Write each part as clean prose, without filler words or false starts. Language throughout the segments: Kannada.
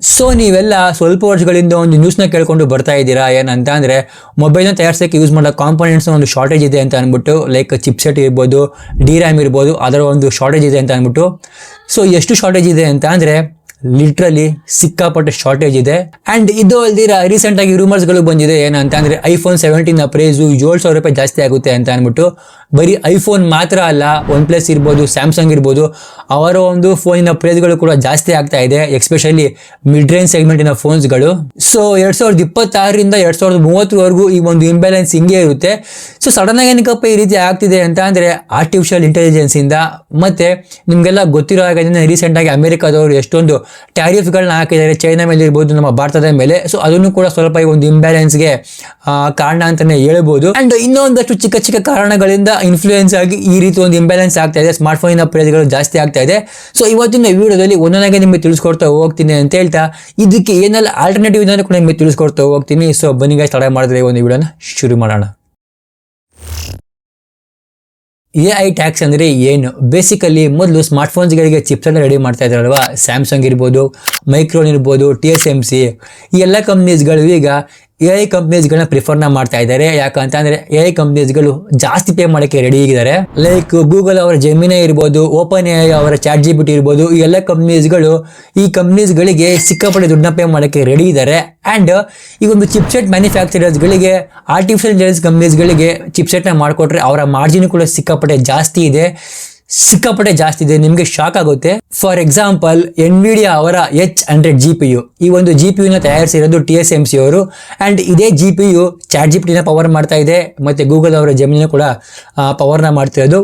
ಸೊ ನೀವೆಲ್ಲ ಸ್ವಲ್ಪ ವರ್ಷಗಳಿಂದ ಒಂದು ನ್ಯೂಸ್ನ ಕೇಳ್ಕೊಂಡು ಬರ್ತಾ ಇದ್ದೀರಾ, ಏನಂತ ಅಂದರೆ ಮೊಬೈಲ್ನ ತಯಾರಿಸೋಕ್ಕೆ ಯೂಸ್ ಮಾಡೋ ಕಾಂಪೋನೆಂಟ್ಸ್ನ ಒಂದು ಶಾರ್ಟೇಜ್ ಇದೆ ಅಂತ ಅಂದ್ಬಿಟ್ಟು, ಲೈಕ್ ಚಿಪ್ಸೆಟ್ ಇರ್ಬೋದು, ಡಿ ರ್ಯಾಮ್ ಇರ್ಬೋದು, ಅದರ ಒಂದು ಶಾರ್ಟೇಜ್ ಇದೆ ಅಂತ ಅಂದ್ಬಿಟ್ಟು. ಸೊ ಎಷ್ಟು ಶಾರ್ಟೇಜ್ ಇದೆ ಅಂತ ಅಂದರೆ ಲಿಟ್ರಲಿ ಸಿಕ್ಕಾಪಟ್ಟೆ ಶಾರ್ಟೇಜ್ ಇದೆ. ಆ್ಯಂಡ್ ಇದು ಅಲ್ದಿರ ರೀಸೆಂಟಾಗಿ ರೂಮರ್ಸ್ಗಳು ಬಂದಿದೆ, ಏನಂತ ಅಂದರೆ ಐಫೋನ್ 17 ಪ್ರೈಸು $7,000 ಜಾಸ್ತಿ ಆಗುತ್ತೆ ಅಂತ ಅಂದ್ಬಿಟ್ಟು. ಬರೀ ಐಫೋನ್ ಮಾತ್ರ ಅಲ್ಲ, OnePlus ಇರ್ಬೋದು, ಸ್ಯಾಮ್ಸಂಗ್ ಇರ್ಬೋದು, ಅವರ ಒಂದು ಫೋನಿನ ಪ್ರೈಸ್ಗಳು ಕೂಡ ಜಾಸ್ತಿ ಆಗ್ತಾ ಇದೆ, ಎಕ್ಸ್ಪೆಷಲಿ ಮಿಡ್ ರೇಂಜ್ ಸೆಗ್ಮೆಂಟಿನ ಫೋನ್ಸ್ಗಳು. ಸೊ 2026ರಿಂದ 2030ವರೆಗೂ ಈ ಒಂದು ಇಂಬ್ಯಾಲೆನ್ಸ್ ಹಿಂಗೆ ಇರುತ್ತೆ. ಸೊ ಸಡನ್ ಆಗಿ ಏನಕ್ಕಪ್ಪ ಈ ರೀತಿ ಆಗ್ತಿದೆ ಅಂತ ಅಂದರೆ ಆರ್ಟಿಫಿಷಿಯಲ್ ಇಂಟೆಲಿಜೆನ್ಸ್ ಇಂದ. ಮತ್ತೆ ನಿಮಗೆಲ್ಲ ಗೊತ್ತಿರೋ ಹಾಗೆ ರೀಸೆಂಟಾಗಿ ಅಮೆರಿಕಾದವರು ಎಷ್ಟೊಂದು ಟ್ಯಾರಿಫ್ಗಳನ್ನ ಹಾಕಿದ್ದಾರೆ ಚೈನಾ ಮೇಲೆ ಇರ್ಬೋದು, ನಮ್ಮ ಭಾರತದ ಮೇಲೆ. ಸೊ ಅದನ್ನು ಕೂಡ ಸ್ವಲ್ಪ ಈ ಒಂದು ಇಂಬ್ಯಾಲೆನ್ಸ್ಗೆ ಕಾರಣ ಅಂತಾನೆ ಹೇಳ್ಬೋದು. ಅಂಡ್ ಇನ್ನೊಂದಷ್ಟು ಚಿಕ್ಕ ಚಿಕ್ಕ ಕಾರಣಗಳಿಂದ ಇನ್ಫ್ಲೂಯೆನ್ಸ್ ಆಗಿ ಈ ರೀತಿ ಒಂದು ಇಂಬ್ಯಾಲೆನ್ಸ್ ಆಗ್ತಾ ಇದೆ, ಸ್ಮಾರ್ಟ್ ಫೋನಿನ ಪ್ರೈಸ್ಗಳು ಜಾಸ್ತಿ ಆಗ್ತಾ ಇದೆ. ಸೊ ಇವತ್ತಿನ ವಿಡಿಯೋದಲ್ಲಿ ಒಂದೊಂದಾಗಿ ನಿಮಗೆ ತಿಳಿಸ್ಕೊಡ್ತಾ ಹೋಗ್ತೀನಿ ಅಂತ ಹೇಳ್ತಾ, ಇದಕ್ಕೆ ಏನೆಲ್ಲ ಆಲ್ಟರ್ನೇಟಿವ್ ಇದೆ ಕೂಡ ನಿಮಗೆ ತಿಳಿಸ್ಕೊಡ್ತಾ ಹೋಗ್ತೀನಿ. ಸೊ ಬನ್ನಿ ಸ್ಟಾರ್ಟ್ ಮಾಡಿದ್ರೆ ಒಂದು ವಿಡಿಯೋನ ಶುರು ಮಾಡೋಣ. AI ಟ್ಯಾಕ್ಸ್ ಅಂದರೆ ಏನು? ಬೇಸಿಕಲಿ ಮೊದಲು ಸ್ಮಾರ್ಟ್ ಫೋನ್ಸ್ಗಳಿಗೆ ಚಿಪ್ಸೆಟ್ ರೆಡಿ ಮಾಡ್ತಾ ಇದ್ದಾರಲ್ವಾ, ಸ್ಯಾಮ್ಸಂಗ್ ಇರ್ಬೋದು, ಮೈಕ್ರೋನ್ ಇರ್ಬೋದು, TSMC, ಈ ಎಲ್ಲ ಕಂಪ್ನೀಸ್ಗಳು ಈಗ AI ಕಂಪ್ನೀಸ್ಗಳನ್ನ ಪ್ರಿಫರ್ನ ಮಾಡ್ತಾ ಇದ್ದಾರೆ. ಯಾಕಂತ ಅಂದರೆ AI ಕಂಪ್ನೀಸ್ಗಳು ಜಾಸ್ತಿ ಪೇ ಮಾಡೋಕ್ಕೆ ರೆಡಿ ಆಗಿದ್ದಾರೆ. ಲೈಕ್ ಗೂಗಲ್ ಅವರ ಜೆಮಿನಿ ಇರ್ಬೋದು, ಓಪನ್ AI ಅವರ ChatGPT ಇರ್ಬೋದು, ಈ ಎಲ್ಲ ಕಂಪ್ನೀಸ್ಗಳು ಈ ಕಂಪ್ನೀಸ್ಗಳಿಗೆ ಸಿಕ್ಕಾಪಟ್ಟೆ ದುಡ್ಡನ್ನ ಪೇ ಮಾಡೋಕ್ಕೆ ರೆಡಿ ಇದ್ದಾರೆ. ಆ್ಯಂಡ್ ಈ ಒಂದು ಚಿಪ್ಸೆಟ್ ಮ್ಯಾನುಫ್ಯಾಕ್ಚರರ್ಸ್ಗಳಿಗೆ, ಆರ್ಟಿಫಿಷಿಯಲ್ ಇಂಟೆಲಿಜೆನ್ಸ್ ಕಂಪ್ನೀಸ್ಗಳಿಗೆ ಚಿಪ್ಸೆಟ್ನ ಮಾಡಿಕೊಟ್ರೆ ಅವರ ಮಾರ್ಜಿನ್ ಕೂಡ ಸಿಕ್ಕಾಪಟ್ಟೆ ಜಾಸ್ತಿ ಇದೆ. ನಿಮಗೆ ಶಾಕ್ ಆಗುತ್ತೆ. ಫಾರ್ ಎಕ್ಸಾಂಪಲ್ ಎನ್ವಿಡಿಯಾ ಅವರ H100 GPU, ಈ ಒಂದು GPUನ ತಯಾರಿಸಿರೋದು TSMC ಅವರು. ಆ್ಯಂಡ್ ಇದೇ GPU ChatGPTನ ಪವರ್ ಮಾಡ್ತಾ ಇದೆ, ಮತ್ತು ಗೂಗಲ್ ಅವರ ಜೆಮಿನಿನ ಕೂಡ ಪವರ್ನ ಮಾಡ್ತಿರೋದು.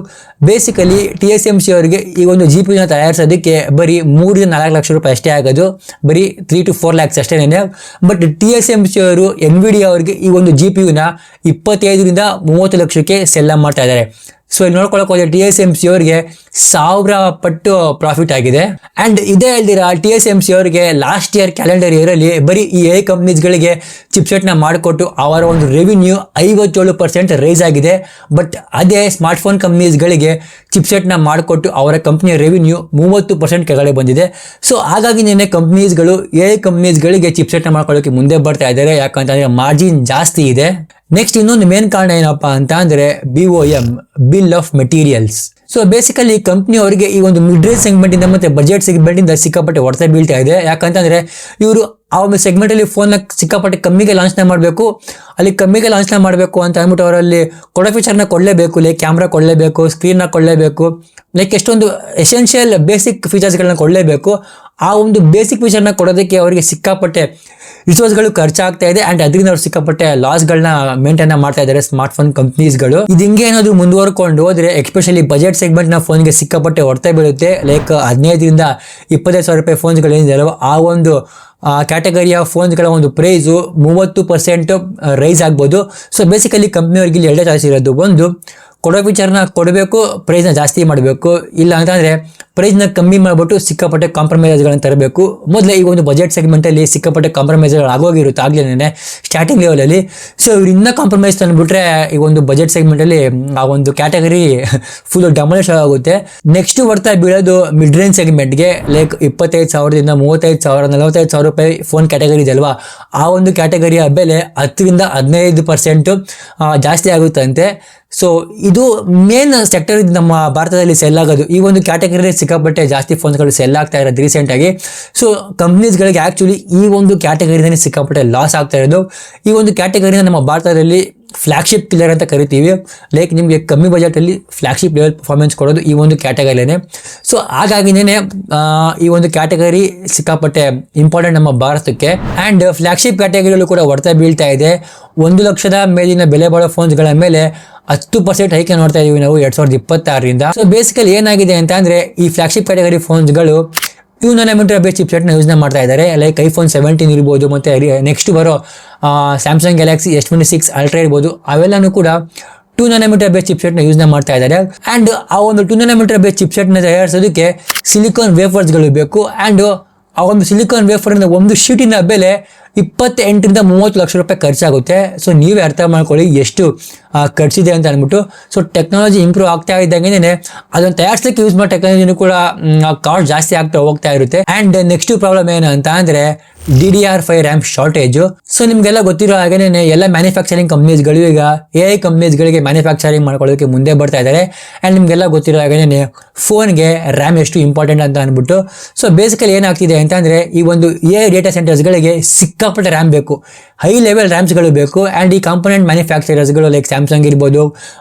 ಬೇಸಿಕಲಿ TSMC ಅವರಿಗೆ ಈ ಒಂದು GPUನ ತಯಾರಿಸೋದಕ್ಕೆ ಬರೀ 3-4 ಲಕ್ಷ ರೂಪಾಯಿ ಅಷ್ಟೇ ಆಗೋದು, ಬರೀ 3-4 lakhs ಅಷ್ಟೇನೆ. ಬಟ್ TSMC ಅವರು ಎನ್ವಿಡಿಯಾ ಅವರಿಗೆ ಈ ಒಂದು GPUನ 25-30 ಲಕ್ಷಕ್ಕೆ ಸೆಲ್ ಮಾಡ್ತಾ ಇದ್ದಾರೆ. ಸೊ ಇಲ್ಲಿ ನೋಡ್ಕೊಳಕ್ ಹೋದ್ರೆ TSMC ಅವರಿಗೆ 1000 ಪಟ್ಟು ಪ್ರಾಫಿಟ್ ಆಗಿದೆ. ಆ್ಯಂಡ್ ಇದೇ ಹೇಳ್ದಿರ TSMC ಅವರಿಗೆ ಲಾಸ್ಟ್ ಇಯರ್ ಕ್ಯಾಲೆಂಡರ್ ಇಯರಲ್ಲಿ ಬರೀ ಈ AI ಕಂಪ್ನೀಸ್ಗಳಿಗೆ ಚಿಪ್ಸೆಟ್ನ ಮಾಡಿಕೊಟ್ಟು ಅವರ ಒಂದು ರೆವಿನ್ಯೂ 57% ರೈಸ್ ಆಗಿದೆ. ಬಟ್ ಅದೇ ಸ್ಮಾರ್ಟ್ ಫೋನ್ ಕಂಪ್ನೀಸ್ಗಳಿಗೆ ಚಿಪ್ಸೆಟ್ನ ಮಾಡಿಕೊಟ್ಟು ಅವರ ಕಂಪ್ನಿಯ ರೆವಿನ್ಯೂ 30% ಕೆಳಗಡೆ ಬಂದಿದೆ. ಸೊ ಹಾಗಾಗಿ ನಿನ್ನೆ ಕಂಪ್ನೀಸ್ಗಳು AI ಕಂಪ್ನೀಸ್ಗಳಿಗೆ ಚಿಪ್ಸೆಟ್ನ ಮಾಡ್ಕೊಳ್ಳೋಕೆ ಮುಂದೆ ಬರ್ತಾ ಇದ್ದಾರೆ, ಯಾಕಂತಂದರೆ ಮಾರ್ಜಿನ್ ಜಾಸ್ತಿ ಇದೆ. ನೆಕ್ಸ್ಟ್ ಇನ್ನೊಂದು ಮೇನ್ ಕಾರಣ ಏನಪ್ಪಾ ಅಂತ ಅಂದರೆ BOM, bill of materials. So basically company ಅವರಿಗೆ ಈ ಒಂದು ಮಿಡ್ ರೇಂಜ್ ಸೆಗ್ಮೆಂಟಿಂದ ಮತ್ತು ಬಜೆಟ್ ಸೆಗ್ಮೆಂಟಿಂದ ಸಿಕ್ಕಾಪಟ್ಟೆ ಹೊಡೆತ ಬೀಳ್ತಾ ಇದೆ. ಯಾಕಂತಂದರೆ ಇವರು ಆ ಒಂದು ಸೆಗ್ಮೆಂಟಲ್ಲಿ ಫೋನ್ನ ಸಿಕ್ಕಾಪಟ್ಟೆ ಕಮ್ಮಿಗೆ ಲಾಂಚ್ನ ಮಾಡಬೇಕು, ಅಲ್ಲಿ ಕಮ್ಮಿಗೆ ಲಾಂಚ್ನ ಮಾಡಬೇಕು ಅಂತ ಅಂದ್ಬಿಟ್ಟು ಅವರಲ್ಲಿ ಕೊಡೋ ಫೀಚರ್ನ ಕೊಡಲೇಬೇಕು, ಲೈಕ್ ಕ್ಯಾಮ್ರಾ ಕೊಡಲೇಬೇಕು, ಸ್ಕ್ರೀನ್ನ ಕೊಡಲೇಬೇಕು, ಲೈಕ್ ಎಷ್ಟೊಂದು ಎಸೆನ್ಷಿಯಲ್ ಬೇಸಿಕ್ ಫೀಚರ್ಸ್ಗಳನ್ನ ಕೊಡಲೇಬೇಕು. ಆ ಒಂದು ಬೇಸಿಕ್ ಫೀಚರ್ನ ಕೊಡೋದಕ್ಕೆ ಅವರಿಗೆ ಸಿಕ್ಕಾಪಟ್ಟೆ ರಿಸೋರ್ಸ್ಗಳು ಖರ್ಚಾಗ್ತಾ ಇದೆ. ಆ್ಯಂಡ್ ಅದರಿಂದ ಅವ್ರು ಸಿಕ್ಕಾಪಟ್ಟೆ ಲಾಸ್ಗಳನ್ನ ಮೇಂಟೈನ್ ಮಾಡ್ತಾ ಇದ್ದಾರೆ ಸ್ಮಾರ್ಟ್ ಫೋನ್ ಕಂಪ್ನೀಸ್ಗಳು. ಇದು ಹಿಂಗೆ ಏನಾದರೂ ಮುಂದುವರ್ಕೊಂಡು ಹೋದ್ರೆ ಎಸ್ಪೆಷಲಿ ಬಜೆಟ್ ಸೆಗ್ಮೆಂಟ್ನ ಫೋನ್ಗೆ ಸಿಕ್ಕಾಪಟ್ಟೆ ಹೊಡ್ತಾ ಬೀಳುತ್ತೆ. ಲೈಕ್ 15,000-25,000 ರೂಪಾಯಿ ಫೋನ್ಸ್ಗಳು ಏನಿದೆ ಆ ಒಂದು ಕ್ಯಾಟಗರಿಯ ಫೋನ್ಸ್ಗಳ ಒಂದು ಪ್ರೈಸು 30% ರೈಸ್ ಆಗ್ಬೋದು. ಸೊ ಬೇಸಿಕಲಿ ಕಂಪ್ನಿಯವ್ರಿಗೆ ಇಲ್ಲಿ ಎರಡೇ ಚಾಯ್ಸ್ ಇರೋದು, ಒಂದು ಕೊಡೋ ಫೀಚರ್ನ ಕೊಡಬೇಕು, ಪ್ರೈಸ್ನ ಜಾಸ್ತಿ ಮಾಡಬೇಕು, ಇಲ್ಲ ಅಂತಂದರೆ ಪ್ರೈಸ್ನ ಕಮ್ಮಿ ಮಾಡಿಬಿಟ್ಟು ಸಿಕ್ಕಾಪಟ್ಟೆ ಕಾಂಪ್ರಮೈಸ್ಗಳನ್ನು ತರಬೇಕು. ಮೊದಲೇ ಈ ಒಂದು ಬಜೆಟ್ ಸೆಗ್ಮೆಂಟಲ್ಲಿ ಸಿಕ್ಕಾಪಟ್ಟೆ ಕಾಂಪ್ರಮೈಸ್ಗಳು ಆಗೋಗಿರುತ್ತೆ ಆಗಲೇ ಸ್ಟಾರ್ಟಿಂಗ್ ಲೆವೆಲಲ್ಲಿ. ಸೊ ಇವ್ರು ಇನ್ನೂ ಕಾಂಪ್ರಮೈಸ್ ತಂದುಬಿಟ್ರೆ ಈ ಒಂದು ಬಜೆಟ್ ಸೆಗ್ಮೆಂಟಲ್ಲಿ ಆ ಒಂದು ಕ್ಯಾಟಗರಿ ಫುಲ್ ಡಮಲಿಶ್ ಆಗುತ್ತೆ. ನೆಕ್ಸ್ಟ್ ಬರ್ತಾ ಬೀಳೋದು ಮಿಡ್ ರೇಂಜ್ ಸೆಗ್ಮೆಂಟ್ಗೆ, ಲೈಕ್ 25,000ದಿಂದ 35,000, 45,000 ರೂಪಾಯಿ ಫೋನ್ ಕ್ಯಾಟಗರಿ ಇದೆ ಅಲ್ವಾ, ಆ ಒಂದು ಕ್ಯಾಟಗರಿಯ ಬೆಲೆ 10-15% ಜಾಸ್ತಿ ಆಗುತ್ತಂತೆ. ಸೊ ಇದು ಮೇನ್ ಸೆಕ್ಟರ್ ನಮ್ಮ ಭಾರತದಲ್ಲಿ ಸೆಲ್ ಆಗೋದು. ಈ ಒಂದು ಕ್ಯಾಟಗರಿ ಸಿಕ್ಕಾಪಟ್ಟೆ ಜಾಸ್ತಿ ಫೋನ್ಸ್ಗಳು ಸೆಲ್ ಆಗ್ತಾ ಇರೋದು ರೀಸೆಂಟಾಗಿ. ಸೊ ಕಂಪ್ನೀಸ್ಗಳಿಗೆ ಆ್ಯಕ್ಚುಲಿ ಈ ಒಂದು ಕ್ಯಾಟಗರಿನೇ ಸಿಕ್ಕಾಪಟ್ಟೆ ಲಾಸ್ ಆಗ್ತಾ ಇರೋದು. ಈ ಒಂದು ಕ್ಯಾಟಗರಿನ ನಮ್ಮ ಭಾರತದಲ್ಲಿ ಫ್ಲ್ಯಾಗ್ಶಿಪ್ ಕಿಲ್ಲರ್ ಅಂತ ಕರಿತೀವಿ. ಲೈಕ್ ನಿಮಗೆ ಕಮ್ಮಿ ಬಜೆಟಲ್ಲಿ ಫ್ಲ್ಯಾಗ್ಶಿಪ್ ಲೆವೆಲ್ ಪರ್ಫಾರ್ಮೆನ್ಸ್ ಕೊಡೋದು ಈ ಒಂದು ಕ್ಯಾಟಗರಿನೇ. ಸೊ ಹಾಗಾಗಿನೇ ಈ ಒಂದು ಕ್ಯಾಟಗರಿ ಸಿಕ್ಕಾಪಟ್ಟೆ ಇಂಪಾರ್ಟೆಂಟ್ ನಮ್ಮ ಭಾರತಕ್ಕೆ. ಆ್ಯಂಡ್ ಫ್ಲ್ಯಾಗ್ಶಿಪ್ ಕ್ಯಾಟಗರಿಯಲ್ಲೂ ಕೂಡ ಹೊಡೆತ ಬೀಳ್ತಾ ಇದೆ. 1 ಲಕ್ಷದ ಮೇಲಿನ ಬೆಲೆ ಬಾಳೋ ಫೋನ್ಸ್ಗಳ ಮೇಲೆ 10% ಹೈಕ್ ನೋಡ್ತಾ ಇದೀವಿ ನಾವು 2026ರಿಂದ. ಸೊ ಬೇಸಿಕಲಿ ಏನಾಗಿದೆ ಅಂತ ಅಂದರೆ ಈ ಫ್ಲ್ಯಾಗ್ಶಿಪ್ ಕ್ಯಾಟಗರಿ ಫೋನ್ಸ್ಗಳು 2 nanometer ಬೇಸ್ ಚಿಪ್ಸೆಟ್ನ ಯೂಸ್ನ ಮಾಡ್ತಾ ಇದ್ದಾರೆ. ಲೈಕ್ ಐಫೋನ್ 17 ಇರ್ಬೋದು, ಮತ್ತು ನೆಕ್ಸ್ಟ್ ಬರೋ ಸ್ಯಾಮ್ಸಂಗ್ ಗ್ಯಾಲಕ್ಸಿ S26 ಅಲ್ಟ್ರಾ ಇರ್ಬೋದು, ಅವೆಲ್ಲನೂ ಕೂಡ 2 nanometer ಬೇಸ್ ಚಿಪ್ಸೆಟ್ನ ಯೂಸ್ನ ಮಾಡ್ತಾ ಇದ್ದಾರೆ. ಆ್ಯಂಡ್ ಆ ಒಂದು 2 nanometer ಬೇಸ್ ಚಿಪ್ಸೆಟ್ನ ತಯಾರಿಸೋದಕ್ಕೆ ಸಿಲಿಕಾನ್ ವೇಫರ್ಸ್ಗಳು ಬೇಕು. ಆ್ಯಂಡ್ ಆ ಒಂದು ಸಿಲಿಕಾನ್ ವೇಫರ್ನ ಒಂದು ಶೀಟಿನ ಬೆಲೆ 28-30 ಲಕ್ಷ ರೂಪಾಯಿ ಖರ್ಚಾಗುತ್ತೆ. ಸೊ ನೀವೇ ಅರ್ಥ ಮಾಡ್ಕೊಳ್ಳಿ ಎಷ್ಟು ಖರ್ಚಿದೆ ಅಂತ ಅಂದ್ಬಿಟ್ಟು. ಸೊ ಟೆಕ್ನಾಲಜಿ ಇಂಪ್ರೂವ್ ಆಗ್ತಾ ಇದ್ದಂಗೆ ಅದನ್ನು ತಯಾರಿಸಲಿಕ್ಕೆ ಯೂಸ್ ಮಾಡೋ ಟೆಕ್ನಾಲಜಿನೂ ಕೂಡ ಕಾಸ್ಟ್ ಜಾಸ್ತಿ ಆಗ್ತಾ ಹೋಗ್ತಾ ಇರುತ್ತೆ. ಅಂಡ್ ನೆಕ್ಸ್ಟ್ ಪ್ರಾಬ್ಲಮ್ ಏನು ಅಂತ ಅಂದ್ರೆ DDR5 ರ್ಯಾಮ್ ಶಾರ್ಟೇಜ್. ಸೊ ನಿಮ್ಗೆಲ್ಲ ಗೊತ್ತಿರೋ ಹಾಗೇನೆ ಎಲ್ಲ ಮ್ಯಾನುಫ್ಯಾಕ್ಚರಿಂಗ್ ಕಂಪ್ನೀಸ್ಗಳು ಈಗ AI ಕಂಪ್ನೀಸ್ಗಳಿಗೆ ಮ್ಯಾನುಫ್ಯಾಕ್ಚರಿಂಗ್ ಮಾಡ್ಕೊಳ್ಳೋಕೆ ಮುಂದೆ ಬರ್ತಾ ಇದ್ದಾರೆ. ಅಂಡ್ ನಿಮ್ಗೆಲ್ಲ ಗೊತ್ತಿರೋ ಹಾಗೇನೆ ಫೋನ್ಗೆ ರ್ಯಾಮ್ ಎಷ್ಟು ಇಂಪಾರ್ಟೆಂಟ್ ಅಂತ ಅಂದ್ಬಿಟ್ಟು. ಸೊ ಬೇಸಿಕಲಿ ಏನಾಗ್ತಿದೆ ಅಂತ ಅಂದ್ರೆ ಈ ಒಂದು AI ಡೇಟಾ ಸೆಂಟರ್ಸ್ಗಳಿಗೆ ಸಿಕ್ಕಾಪಟ್ಟೆ ರ್ಯಾಮ್ ಬೇಕು, ಹೈ ಲೆವೆಲ್ ರ್ಯಾಮ್ಸ್ಗಳು ಬೇಕು. ಅಂಡ್ ಈ ಕಾಂಪೋನೆಂಟ್ ಮ್ಯಾನುಫ್ಯಾಕ್ಚರರ್ಸ್ಗಳು ಲೈಕ್ ಸ್ಯಾಮ್ಸಂಗ್ ಇರ್ಬೋದು,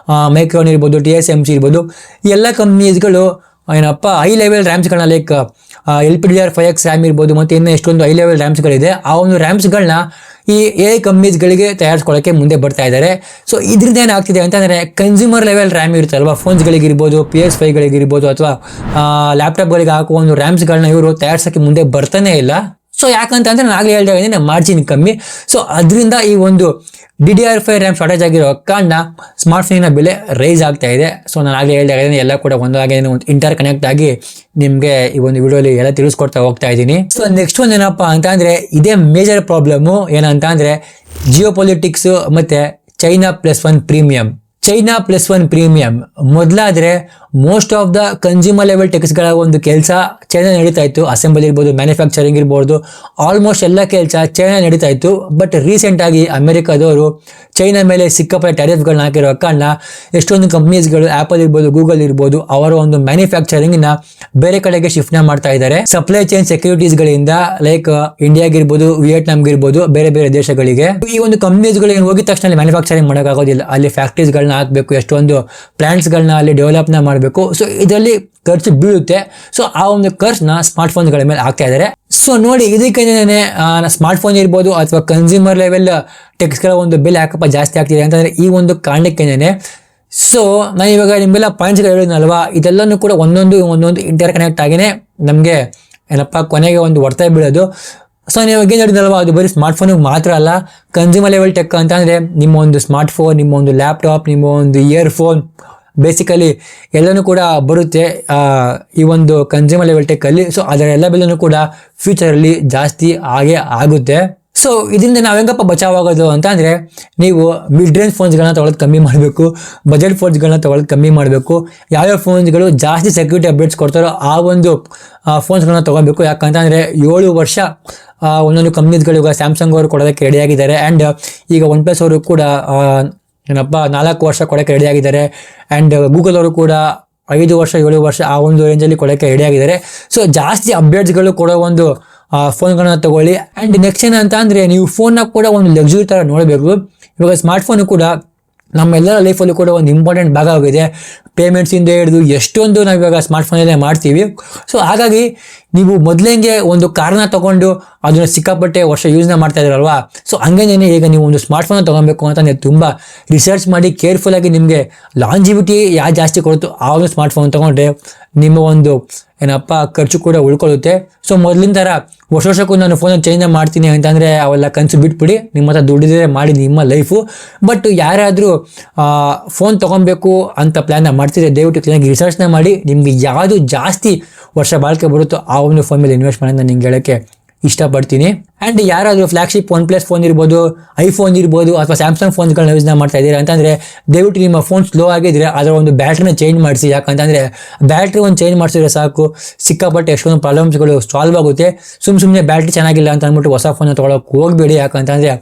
ಮೈಕ್ರೋನ್ ಇರ್ಬೋದು, TSMC ಇರ್ಬೋದು, ಈ ಎಲ್ಲ ಕಂಪ್ನೀಸ್ಗಳು ಏನಪ್ಪ ಹೈ ಲೆವೆಲ್ ರ್ಯಾಮ್ಸ್ಗಳನ್ನ ಲೈಕ್ LPDDR5X ರ್ಯಾಮ್ ಇರ್ಬೋದು, ಮತ್ತು ಇನ್ನು ಎಷ್ಟೊಂದು ಹೈ ಲೆವೆಲ್ ರ್ಯಾಮ್ಸ್ಗಳಿದೆ, ಆ ಒಂದು ರ್ಯಾಮ್ಸ್ಗಳನ್ನ ಈ AI ಕಂಪ್ನೀಸ್ಗಳಿಗೆ ತಯಾರಿಸ್ಕೊಳ್ಳೋಕ್ಕೆ ಮುಂದೆ ಬರ್ತಾ ಇದ್ದಾರೆ. ಸೊ ಇದರಿಂದ ಏನಾಗ್ತಿದೆ ಅಂತಂದರೆ ಕನ್ಸ್ಯೂಮರ್ ಲೆವೆಲ್ ರ್ಯಾಮ್ ಇರುತ್ತಲ್ವ, ಫೋನ್ಸ್ಗಳಿಗಿರ್ಬೋದು, PS5ಗಳಿಗಿರ್ಬೋದು, ಅಥವಾ ಲ್ಯಾಪ್ಟಾಪ್ಗಳಿಗೆ ಹಾಕುವ ಒಂದು ರ್ಯಾಮ್ಸ್ಗಳನ್ನ ಇವರು ತಯಾರಿಸೋಕ್ಕೆ ಮುಂದೆ ಬರ್ತಾನೆ ಇಲ್ಲ. ಸೊ ಯಾಕಂತಂದ್ರೆ ನಾನು ಆಗಲೇ ಹೇಳ್ತಾ ಮಾರ್ಜಿನ್ ಕಮ್ಮಿ. ಸೊ ಅದರಿಂದ ಈ ಒಂದು DDR5 ರ್ಯಾಮ್ ಶಾರ್ಟೇಜ್ ಆಗಿರೋ ಕಾರಣ ಸ್ಮಾರ್ಟ್ಫೋನಿನ ಬೆಲೆ ರೈಸ್ ಆಗ್ತಾ ಇದೆ. ಸೊ ನಾನು ಆಗಲೇ ಹೇಳ್ತಾ ಇದ್ದೀನಿ ಎಲ್ಲ ಕೂಡ ಒಂದಾಗಿ ಇಂಟರ್ ಕನೆಕ್ಟ್ ಆಗಿ ನಿಮಗೆ ಈ ಒಂದು ವಿಡಿಯೋಲಿ ಎಲ್ಲ ತಿಳಿಸ್ಕೊಡ್ತಾ ಹೋಗ್ತಾ ಇದ್ದೀನಿ. ಸೊ ನೆಕ್ಸ್ಟ್ ಒಂದು ಏನಪ್ಪ ಅಂತ ಅಂದ್ರೆ ಇದೇ ಮೇಜರ್ ಪ್ರಾಬ್ಲಮ್ಮು ಏನಂತ ಅಂದ್ರೆ ಜಿಯೋ ಪೊಲಿಟಿಕ್ಸ್ ಮತ್ತೆ China+1 ಪ್ರೀಮಿಯಂ. China+1 ಪ್ರೀಮಿಯಂ ಮೊದಲಾದ್ರೆ most of the consumer level ಟೆಕ್ಸ್ಗಳ ಒಂದು ಕೆಲಸ ಚೈನಾ ನಡೀತಾ ಇತ್ತು. ಅಸೆಂಬಲ್ ಇರ್ಬೋದು, ಮ್ಯಾನುಫ್ಯಾಕ್ಚರಿಂಗ್ ಇರ್ಬೋದು, ಆಲ್ಮೋಸ್ಟ್ ಎಲ್ಲ ಕೆಲಸ ಚೈನಾ ನಡೀತಾ ಇತ್ತು. ಬಟ್ ರೀಸೆಂಟ್ ಆಗಿ ಅಮೆರಿಕಾದವರು ಚೈನಾ ಮೇಲೆ ಸಿಕ್ಕಾಪಟ್ಟೆ ಟ್ಯಾರಿಫ್ಗಳನ್ನ ಹಾಕಿರೋ ಕಾರಣ ಎಷ್ಟೊಂದು ಕಂಪ್ನೀಸ್ಗಳು, ಆಪಲ್ ಇರ್ಬೋದು, ಗೂಗಲ್ ಇರ್ಬೋದು, ಅವರ ಒಂದು ಮ್ಯಾನುಫ್ಯಾಕ್ಚರಿಂಗ್ ನ ಬೇರೆ ಕಡೆಗೆ ಶಿಫ್ಟ್ ಮಾಡ್ತಾ ಇದ್ದಾರೆ. ಸಪ್ಲೈ ಚೈನ್ ಸೆಕ್ಯೂರಿಟೀಸ್ಗಳಿಂದ ಲೈಕ್ ಇಂಡಿಯಾಗಿರ್ಬೋದು, ವಿಯೆಟ್ನಾಂಗಿರ್ಬೋದು, ಬೇರೆ ಬೇರೆ ದೇಶಗಳಿಗೆ. ಈ ಒಂದು ಕಂಪ್ನೀಸ್ಗಳು ಹೋಗಿದ ತಕ್ಷಣ ಮ್ಯಾನುಫ್ಯಾಕ್ಚರಿಂಗ್ ಮಾಡೋಕ್ಕಾಗೋದಿಲ್ಲ. ಅಲ್ಲಿ ಫ್ಯಾಕ್ಟ್ರೀಸ್ಗಳನ್ನ ಹಾಕಬೇಕು, ಎಷ್ಟೊಂದು ಪ್ಲಾಂಟ್ಸ್ಗಳನ್ನ ಅಲ್ಲಿ ಡೆವಲಪ್ನ ಮಾಡಬೇಕು. ಸೊ ಇದರಲ್ಲಿ ಖರ್ಚು ಬೀಳುತ್ತೆ. ಸೊ ಆ ಒಂದು ಖರ್ಚನ್ನ ಸ್ಮಾರ್ಟ್ಫೋನ್ಗಳ ಮೇಲೆ ಹಾಕ್ತಾ ಇದ್ದಾರೆ. ಸೊ ನೋಡಿ, ಇದಕ್ಕೇನೆ ಸ್ಮಾರ್ಟ್ಫೋನ್ ಇರ್ಬೋದು ಅಥವಾ ಕನ್ಸ್ಯೂಮರ್ ಲೆವೆಲ್ ಟೆಕ್ಸ್ಗಳ ಒಂದು ಬೆಲೆ ಯಾಕಪ್ಪ ಜಾಸ್ತಿ ಆಗ್ತಿದೆ ಅಂತಂದ್ರೆ ಈ ಒಂದು ಕಾರಣಕ್ಕೇನೆ. ಸೊ ನಾನು ಇವಾಗ ನಿಮ್ಮೆಲ್ಲ ಪಾಯಿಂಟ್ಸ್ಗಳು ಹೇಳಿದ್ನಲ್ವಾ, ಇದೆಲ್ಲನೂ ಕೂಡ ಒಂದೊಂದು ಇಂಟರ್ ಕನೆಕ್ಟ್ ಆಗಿನೇ ನಮಗೆ ಏನಪ್ಪ ಕೊನೆಗೆ ಒಂದು ಹೊಡ್ತಾ ಬೀಳೋದು. ಸೊ ನೀವು ಏನು ಹೇಳಿದ್ನಲ್ವಾ, ಅದು ಬರೀ ಸ್ಮಾರ್ಟ್ಫೋನಿಗೆ ಮಾತ್ರ ಅಲ್ಲ, ಕನ್ಸ್ಯೂಮರ್ ಲೆವೆಲ್ ಟೆಕ್ ಅಂತ ಅಂದರೆ ನಿಮ್ಮ ಒಂದು ಸ್ಮಾರ್ಟ್ಫೋನ್, ನಿಮ್ಮ ಒಂದು ಲ್ಯಾಪ್ಟಾಪ್, ನಿಮ್ಮ ಒಂದು ಇಯರ್ಫೋನ್, ಬೇಸಿಕಲಿ ಎಲ್ಲನೂ ಕೂಡ ಬರುತ್ತೆ ಈ ಒಂದು ಕನ್ಸ್ಯೂಮರ್ ಲೆವೆಲ್ ಟೆಕ್ಕಲ್ಲಿ. ಸೊ ಅದರ ಎಲ್ಲ ಬೆಲೆನೂ ಕೂಡ ಫ್ಯೂಚರಲ್ಲಿ ಜಾಸ್ತಿ ಆಗೇ ಆಗುತ್ತೆ. ಸೊ ಇದರಿಂದ ನಾವು ಹೆಂಗಪ್ಪ ಬಚಾವಾಗೋದು ಅಂತ ಅಂದರೆ ನೀವು ಮಿಡ್ ರೇಂಜ್ ಫೋನ್ಸ್ಗಳನ್ನ ತೊಗೊಳೋದು ಕಮ್ಮಿ ಮಾಡಬೇಕು, ಬಜೆಟ್ ಫೋನ್ಸ್ಗಳನ್ನ ತೊಗೊಳೋದು ಕಮ್ಮಿ ಮಾಡಬೇಕು. ಯಾವ್ಯಾವ ಫೋನ್ಸ್ಗಳು ಜಾಸ್ತಿ ಸೆಕ್ಯೂರಿಟಿ ಅಪ್ಡೇಟ್ಸ್ ಕೊಡ್ತಾರೋ ಆ ಒಂದು ಫೋನ್ಸ್ಗಳನ್ನ ತೊಗೊಬೇಕು. ಯಾಕಂತಂದರೆ 7 ವರ್ಷ ಒಂದೊಂದು ಕಂಪ್ನೀಸ್ಗಳು ಈಗ ಸ್ಯಾಮ್ಸಂಗ್ ಅವರು ಕೊಡೋದಕ್ಕೆ ರೆಡಿಯಾಗಿದ್ದಾರೆ. ಆ್ಯಂಡ್ ಈಗ OnePlus ಅವರು ಕೂಡ ಏನಪ್ಪ 4 ವರ್ಷ ಕೊಡೋಕ್ಕೆ ರೆಡಿಯಾಗಿದ್ದಾರೆ. ಆ್ಯಂಡ್ ಗೂಗಲ್ ಅವರು ಕೂಡ 5 ವರ್ಷ 7 ವರ್ಷ ಆ ಒಂದು ರೇಂಜಲ್ಲಿ ಕೊಡೋಕ್ಕೆ ರೆಡಿಯಾಗಿದ್ದಾರೆ. ಸೊ ಜಾಸ್ತಿ ಅಪ್ಡೇಟ್ಸ್ಗಳು ಕೊಡೋ ಒಂದು ಫೋನ್ಗಳನ್ನ ತಗೊಳ್ಳಿ. ಆ್ಯಂಡ್ ನೆಕ್ಸ್ಟ್ ಏನಂತ ಅಂದರೆ ನೀವು ಫೋನ್ನ ಕೂಡ ಒಂದು ಲಕ್ಸುರಿ ಥರ ನೋಡಬೇಕು. ಇವಾಗ ಸ್ಮಾರ್ಟ್ಫೋನು ಕೂಡ ನಮ್ಮೆಲ್ಲರ ಲೈಫಲ್ಲೂ ಕೂಡ ಒಂದು ಇಂಪಾರ್ಟೆಂಟ್ ಭಾಗ ಆಗಿದೆ. ಪೇಮೆಂಟ್ಸಿಂದ ಹಿಡಿದು ಎಷ್ಟೊಂದು ನಾವು ಇವಾಗ ಸ್ಮಾರ್ಟ್ಫೋನಲ್ಲೇ ಮಾಡ್ತೀವಿ. ಸೊ ಹಾಗಾಗಿ ನೀವು ಮೊದಲೇಂಗೆ ಒಂದು ಕಾರ್ನ ತೊಗೊಂಡು ಅದನ್ನು ಸಿಕ್ಕಾಪಟ್ಟೆ ವರ್ಷ ಯೂಸ್ನ ಮಾಡ್ತಾ ಇದ್ರಲ್ವಾ. ಸೊ ಹಂಗೇನೆ ಈಗ ನೀವು ಒಂದು ಸ್ಮಾರ್ಟ್ಫೋನ್ ತೊಗೊಬೇಕು ಅಂತ ನೀವು ತುಂಬ ರಿಸರ್ಚ್ ಮಾಡಿ ಕೇರ್ಫುಲ್ಲಾಗಿ ನಿಮಗೆ ಲಾಂಜಿವಿಟಿ ಯಾವ್ದು ಜಾಸ್ತಿ ಕೊಡುತ್ತೋ ಆ ಒಂದು ಸ್ಮಾರ್ಟ್ಫೋನ್ ತೊಗೊಂಡ್ರೆ ನಿಮ್ಮ ಒಂದು ಏನಪ್ಪ ಖರ್ಚು ಕೂಡ ಉಳ್ಕೊಳ್ಳುತ್ತೆ. ಸೊ ಮೊದಲಿನ ಥರ ವರ್ಷಕ್ಕೂ ನಾನು ಫೋನ್ ಚೇಂಜ್ ಮಾಡ್ತೀನಿ ಅಂತಂದರೆ ಅವೆಲ್ಲ ಕನಸು ಬಿಟ್ಬಿಡಿ. ನಿಮ್ಮ ಹತ್ರ ದುಡ್ಡಿದ್ರೆ ಮಾಡಿ ನಿಮ್ಮ ಲೈಫು. ಬಟ್ ಯಾರಾದರೂ ಫೋನ್ ತೊಗೊಬೇಕು ಅಂತ ಪ್ಲ್ಯಾನ್ನ ಮಾಡ್ತಿದ್ರೆ ದಯವಿಟ್ಟು ಕ್ಲೀನಾಗಿ ರಿಸರ್ಚ್ನ ಮಾಡಿ ನಿಮಗೆ ಯಾವುದು ಜಾಸ್ತಿ ವರ್ಷ ಬಾಳಿಕೆ ಬರುತ್ತೋ ಆ ಒಂದು ಫೋನ್ ಮೇಲೆ ಇನ್ವೆಸ್ಟ್ ಮಾಡೋದು ನಾನು ನಿಮ್ಗೆ ಹೇಳೋಕ್ಕೆ ಇಷ್ಟಪಡ್ತೀನಿ. ಆ್ಯಂಡ್ ಯಾರಾದರೂ ಫ್ಲಾಗ್ಶಿಪ್ OnePlus ಫೋನ್ ಇರ್ಬೋದು, ಐಫೋನ್ ಇರ್ಬೋದು, ಅಥವಾ ಸ್ಯಾಮ್ಸಂಗ್ ಫೋನ್ಸ್ಗಳನ್ನ ಯೂಸ್ನ ಮಾಡ್ತಾ ಇದ್ದೀರಾ ಅಂತಂದರೆ ದಯವಿಟ್ಟು ನಿಮ್ಮ ಫೋನ್ ಸ್ಲೋ ಆಗಿದ್ರೆ ಅದರ ಒಂದು ಬ್ಯಾಟ್ರಿನ ಚೇಂಜ್ ಮಾಡಿಸಿ. ಯಾಕಂತಂದರೆ ಬ್ಯಾಟ್ರಿ ಒಂದು ಚೇಂಜ್ ಮಾಡಿಸಿದ್ರೆ ಸಾಕು, ಸಿಕ್ಕಾಪಟ್ಟೆ ಎಷ್ಟೊಂದು ಪ್ರಾಬ್ಲಮ್ಸ್ಗಳು ಸಾಲ್ವ್ ಆಗುತ್ತೆ. ಸುಮ್ಮನೆ ಬ್ಯಾಟ್ರಿ ಚೆನ್ನಾಗಿಲ್ಲ ಅಂತ ಅಂದ್ಬಿಟ್ಟು ಹೊಸ ಫೋನ್ನ ತೊಗೊಳಕ್ಕೆ ಹೋಗಬೇಡಿ. ಯಾಕಂತಂದರೆ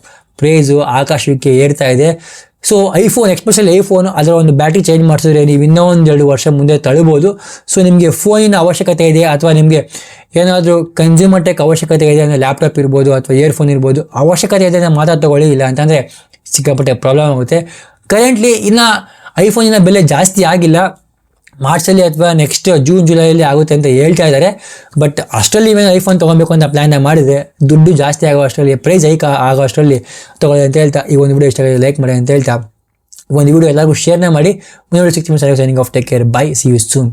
ಪ್ರೈಸು ಆಕಾಶಕ್ಕೆ ಏರ್ತಾ ಇದೆ. ಸೊ ಐಫೋನ್, ಎಸ್ಪೆಷಲಿ ಐಫೋನ್, ಅದರ ಒಂದು ಬ್ಯಾಟ್ರಿ ಚೇಂಜ್ ಮಾಡಿಸಿದ್ರೆ ನೀವು ಇನ್ನೂ 1-2 ವರ್ಷ ಮುಂದೆ ತಳ್ಬೋದು. ಸೊ ನಿಮಗೆ ಫೋನಿನ ಅವಶ್ಯಕತೆ ಇದೆ ಅಥವಾ ನಿಮಗೆ ಏನಾದರೂ ಕನ್ಸ್ಯೂಮರ್ ಟೆಕ್ ಅವಶ್ಯಕತೆ ಇದೆ ಅಂದರೆ ಲ್ಯಾಪ್ಟಾಪ್ ಇರ್ಬೋದು ಅಥವಾ ಇಯರ್ಫೋನ್ ಇರ್ಬೋದು, ಅವಶ್ಯಕತೆ ಇದೆ ಅಂದರೆ ಮಾತ್ರ ತಗೊಳ್ಳಿ. ಇಲ್ಲ ಅಂತಂದರೆ ಸಿಕ್ಕಾಪಟ್ಟೆ ಪ್ರಾಬ್ಲಮ್ ಆಗುತ್ತೆ. ಕರೆಂಟ್ಲಿ ಇನ್ನು ಐಫೋನಿನ ಬೆಲೆ ಜಾಸ್ತಿ ಆಗಿಲ್ಲ, ಮಾರ್ಚಲ್ಲಿ ಅಥವಾ ನೆಕ್ಸ್ಟ್ ಜೂನ್ ಜುಲೈಯಲ್ಲಿ ಆಗುತ್ತೆ ಅಂತ ಹೇಳ್ತಾ ಇದ್ದಾರೆ. ಬಟ್ ಅಷ್ಟರಲ್ಲಿ ಇವೇನು ಐಫೋನ್ ತೊಗೊಬೇಕು ಅಂತ ಪ್ಲ್ಯಾನ್ ಮಾಡಿದರೆ ದುಡ್ಡು ಜಾಸ್ತಿ ಆಗೋ ಅಷ್ಟರಲ್ಲಿ, ಪ್ರೈಸ್ ಹೈಕ್ ಆಗೋ ಅಷ್ಟರಲ್ಲಿ ತೊಗೊಳ್ಳಿ ಅಂತ ಹೇಳ್ತಾ ಈ ಒಂದು ವಿಡಿಯೋ ಇಷ್ಟ ಲೈಕ್ ಮಾಡಿ ಅಂತ ಹೇಳ್ತಾ ಒಂದು ವಿಡಿಯೋ ಎಲ್ಲರಿಗೂ ಶೇರ್ನ ಮಾಡಿ. ಮುಂದೆ ಸಿಗ್ತೀವಿ. Signing off, take care, bye, see you soon.